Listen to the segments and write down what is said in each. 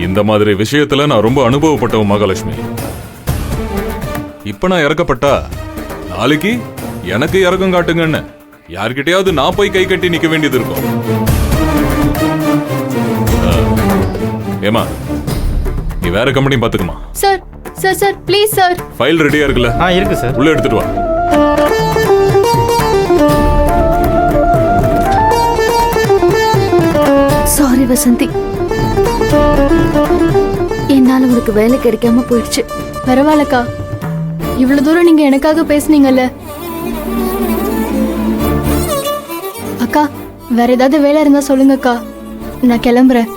இந்த மாதிரி விஷயத்துல நான் ரொம்ப அனுபவப்பட்டவன் மகாலட்சுமி. இப்ப நான் இறக்கப்பட்டா நாளைக்கு எனக்கு இறக்கம் காட்டுங்கன்னு யார்கிட்டயாவது நான் போய் கை கட்டி நிக்க வேண்டியது இருக்கும். ஏமா நீ வேற கம்பெனி பாத்துக்குமா? Sir sir sir please sir. File ரெடியா இருக்குல்ல? இருக்கு சார். உள்ள எடுத்துட்டு வா. சாரி வசந்தி, என்னால உனக்கு வேலை கிடைக்காம போயிடுச்சு. பரவாயில்லக்கா, இவ்வளவு தூரம் நீங்க எனக்காக பேசுனீங்கல்ல. அக்கா, வேற ஏதாவது வேலை இருந்தா சொல்லுங்கக்கா, நான் கிளம்புறேன்.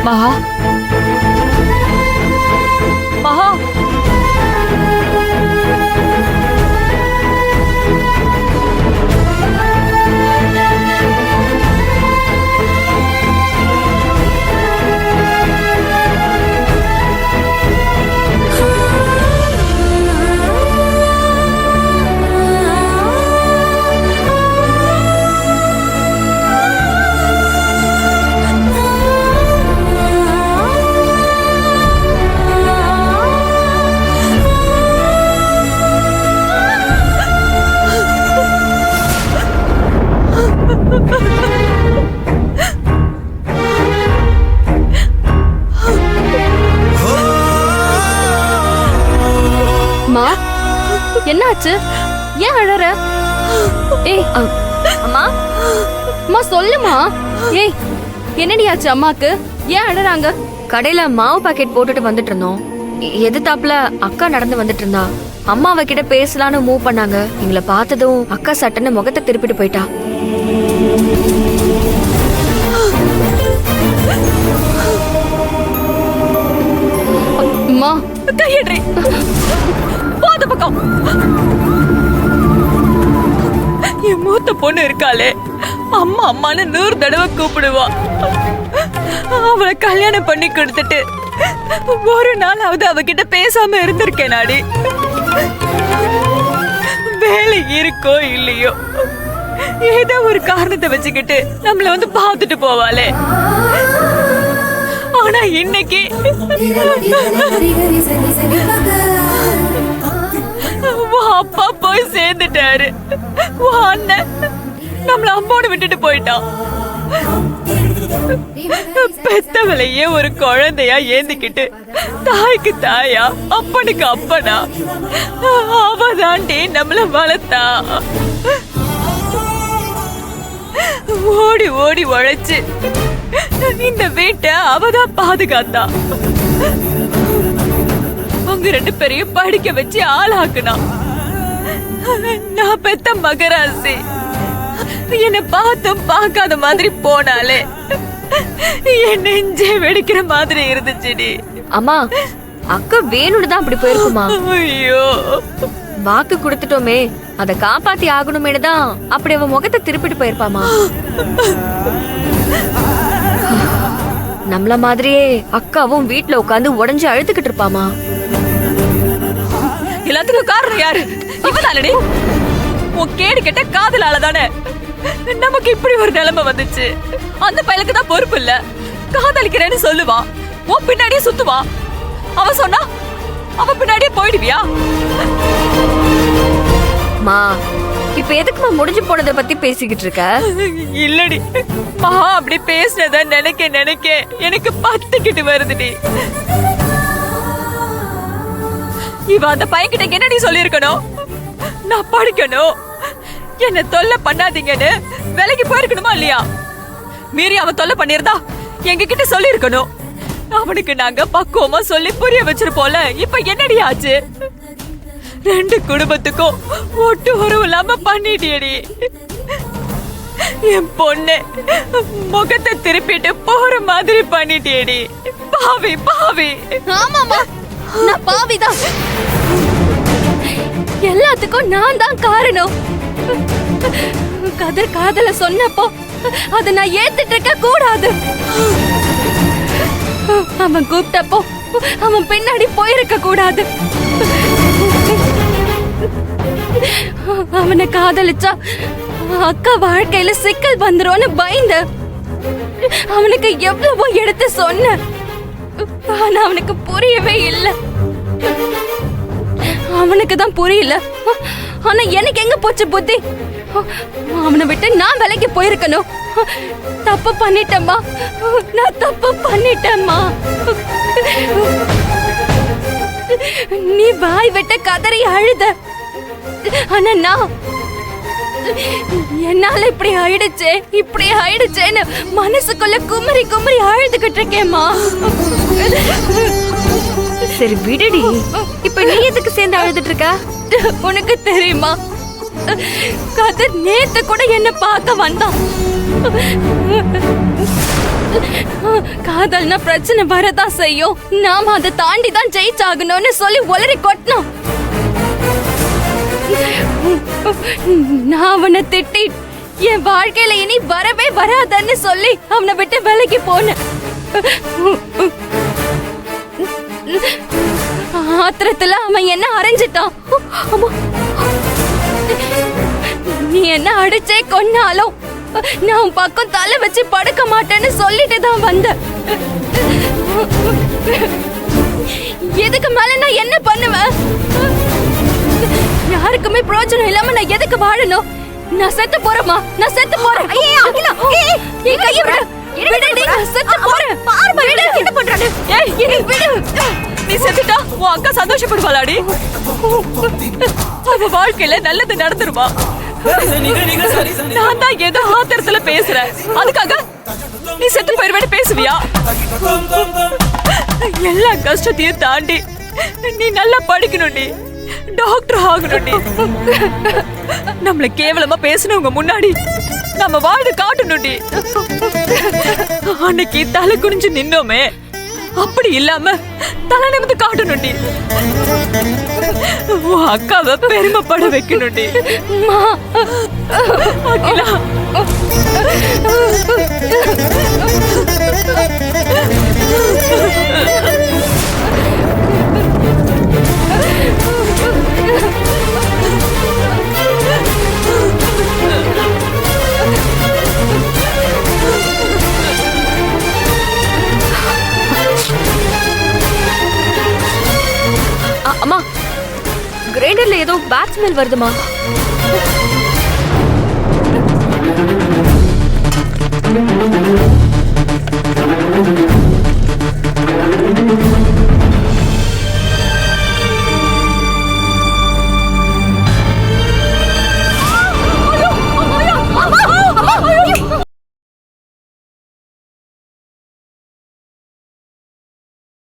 மகா, மகா, என்னாச்சு? ஏன் அழற? ஏய் அம்மா, அம்மா சொல்லுமா. ஏய் என்னடி ஆச்சு அம்மாக்கு? ஏன் அழறாங்க? கடையில மாவு பாக்கெட் போட்டுட்டு வந்துட்டு இருந்தோம். எதிர்த்தாப்புல அக்கா நடந்து வந்துட்டு இருந்தா. அம்மா அவகிட்ட பேசலான்னு மூவ் பண்ணாங்க. எங்களை பார்த்ததும் அக்கா சட்டன்னு முகத்தை திருப்பிட்டு போயிட்டா. அம்மா கையடி போத பக்கம். என் மூத்த பொண்ணு இருக்காளே, அம்மா அம்மான்னு 100 தடவை கூப்பிடுவா. அவளை கல்யாணம் பண்ணி கொடுத்துட்டு ஒரு நாளாவது அவகிட்ட பேசாம இருந்திருக்கேன் நாடி. வேலை இருக்கோ இல்லையோ ஏதோ ஒரு காரணத்தை வச்சுக்கிட்டு நம்மள வந்து பார்த்துட்டு போவாளே. ஆனா இன்னைக்கு அப்பா போய் சேர்ந்துட்டாரு. அண்ணன் நம்மள அம்மோடு விட்டுட்டு போயிட்டான். பெத்தவளையே ஒரு குழந்தையா ஏந்திக்கிட்டு தாய்க்கு தாயா அப்பனுக்கு அப்பனா அவதாண்டி நம்மள வளர்த்தா. ஓடி ஓடி உழைச்சு இந்த வீட்டை அவதான் பாதுகாத்தா. உங்க 2 பேரையும் படிக்க வச்சு ஆளாக்குனா. நான் பெத்த மகராசி என்ன பார்த்தும் பார்க்காத மாதிரி போனாலே என் நெஞ்சே வெடிக்கிற மாதிரி இருந்துச்சுடி. அம்மா, அக்கா வேணும்னு தான் அப்படி போயிருக்குமா? ஐயோ, வாக்கு கொடுத்துட்டோமே, அதை காப்பாத்தி ஆகணுமேனு தான் அப்படி அவ முகத்தை திருப்பிட்டு போயிருப்பாமா. நம்மள மாதிரியே அக்காவும் வீட்டுல உட்காந்து உடஞ்சு அழுத்துக்கிட்டு இருப்பாமா. எல்லாத்துக்கும் காரணம் யாரு? இவதானடி. உன் கேடு கெட்ட காதலால தானே நமக்கு இப்படி ஒரு நிலைமை வந்துச்சு. அந்த பையனுக்கு தான் பொறுப்பு இல்ல. காதலிக்கிறேன்னு சொல்லுவான், உன் பின்னாடியே சுத்துவான். அவன் சொன்னா அவன் பின்னாடியே போயிடுவியா? மா, இப்ப எதுக்குமா முடிஞ்சு போனதை பத்தி பேசிக்கிட்டு இருக்க? இல்லடி மகா, அப்படி பேசினத நினைக்க நினைக்க எனக்கு பத்துக்கிட்டு வருதுடி. இவ அந்த பையன்கிட்ட என்னடி சொல்லிருக்கணும்? நான் படிக்கணும், என்ன தொல்லை பண்ணாதீங்கன்னு வேலைக்கு போயிருக்கணுமா இல்லையா? மீறி அவன் தொல்லை பண்ணிருந்தா எங்க கிட்ட சொல்லி இருக்கணும். அவனுக்கு நாங்க பக்குவமா சொல்லி புரிய வச்சிருப்போம்ல. இப்ப என்னடி ஆச்சு? 2 குடும்பத்துக்கும் ஒட்டு உறவு இல்லாம பண்ணிட்டியடி. என் பொண்ணு முகத்தை திருப்பிட்டு போற மாதிரி பண்ணிட்டியடி. பாவி பாவி. ஆமாமா, நான் பாவிதான். எல்லாத்துக்கும் நான் தான் காரணம். கதிர் காதல சொன்னப்போ அத நான் ஏத்துட்டு இருக்க கூடாது. அவன் கூப்பிட்டப்போ அவன் பின்னாடி போயிருக்க கூடாது. அவனை காதலிச்சா அக்கா வாழ்க்கையில சிக்கல் வந்துரும்னு பயந்து அவனுக்கு எவ்வளவோ எடுத்து சொன்ன. ஆனா அவனுக்கு புரியவே இல்லை. அவனுக்கு தான் புரியல. ஆனா எனக்கு எங்க போச்சு புத்தி? அவனை விட்டு நான் வேலைக்கு போயிருக்கணும். தப்பு பண்ணிட்டேம்மா, நான் தப்பு பண்ணிட்டேம்மா. நீ வாய் விட்டு கதறி அழுத. ஆனா நான் என்னால இப்படி ஆயிடுச்சேன்னு மனசுக்குள்ள குமரி குமரி அழுதுகிட்டு இருக்கேம்மா. சரி விடுடி, இப்ப நீ எதுக்கு சேர்ந்து அழுதுட்டு இருக்க? உனக்கு தெரியுமா, கதிர் நேத்து கூட என்ன பார்க்க வந்தான். காதல்னா பிரச்சனை வரதான் செய்யும், நாம அதை தாண்டி தான் ஜெயிச்சாகணும்னு சொல்லி உளறி கொட்டினோம். நான் அவனை திட்டி என் வாழ்க்கையில இனி வரவே வராதன்னு சொல்லி அவனை விட்டு விலகி போனேன். ஆத்திரத்துல அவன் என்ன அரைஞ்சிட்டான். நீ என்ன அடிச்சே கொன்னாலும் நான் உன் பக்கம் தலை வச்சு படுக்க மாட்டேன்னு சொல்லிட்டு தான் வந்த. இதுக்கு மேல நான் என்ன பண்ணுவேன்? யாருக்குமே பிரயோஜனம் இல்லாம நான் எதுக்கு வாழணும்? நான் செத்து போறேமா, நான் செத்து போறேன். என் கையை விடு. விடுடி, நான் செத்து போறேன். விடு, என்ன பண்றானே? என்னை விடு. நீ செத்துட்டா உன் அக்கா சந்தோஷப்படுவாளாடி? அவ வாழ்க்கையில நல்லது நடந்துருமா? நான் தான் ஏதோ ஆத்திரத்துல பேசுறேன், அதுக்காக நீ செத்து போயிருவேன்னு பேசுவியா? எல்லா கஷ்டத்தையும் தாண்டி நீ நல்லா படிக்கணும்டி, டாக்டர் ஆகணும்டி. நம்மள கேவலமா பேசணுங்க முன்னாடி நம்ம வாழ்ந்து காட்டணும்டி. அன்னைக்கு தலை குனிஞ்சு நின்னோமே, அப்படி இல்லாம தலை நிமிந்து காட்டணும்டி. உன் அக்காவை பெருமைப்பட வைக்கணும்டி. அகிலா, அம்மா, கிரைண்டர்ல ஏதோ பேட் ஸ்மெல் வருதுமா.